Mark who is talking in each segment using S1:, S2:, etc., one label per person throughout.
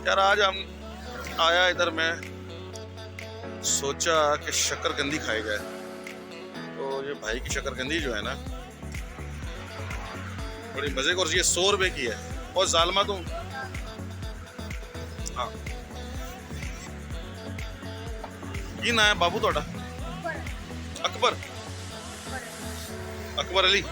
S1: यार आज हम आया इधर, मैं सोचा कि शक्करकंदी खाई जाए। तो ये भाई की शक्करकंदी जो है ना बड़ी मजे की, और ये 100 रुपए की है। और जालमा तुम, हाँ की ना है बाबू थोड़ा? अकबर, अकबर अली।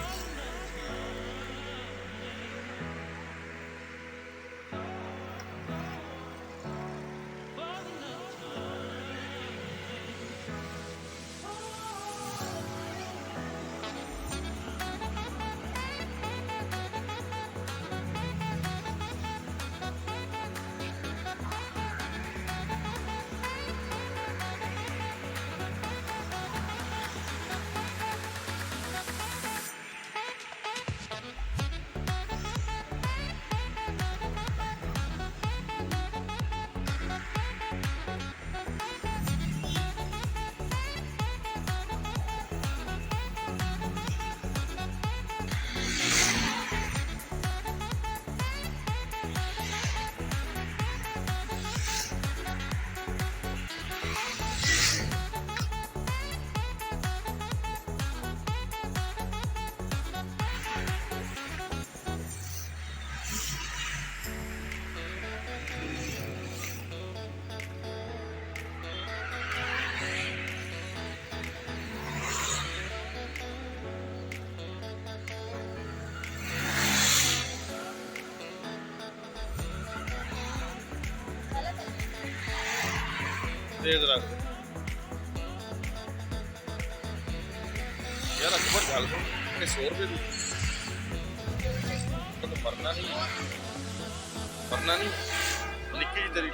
S1: तेज रख दे यार अकबर, गल के 100 रुपए दी तो मरना नहीं, मरना नहीं, निक्की जी तेरी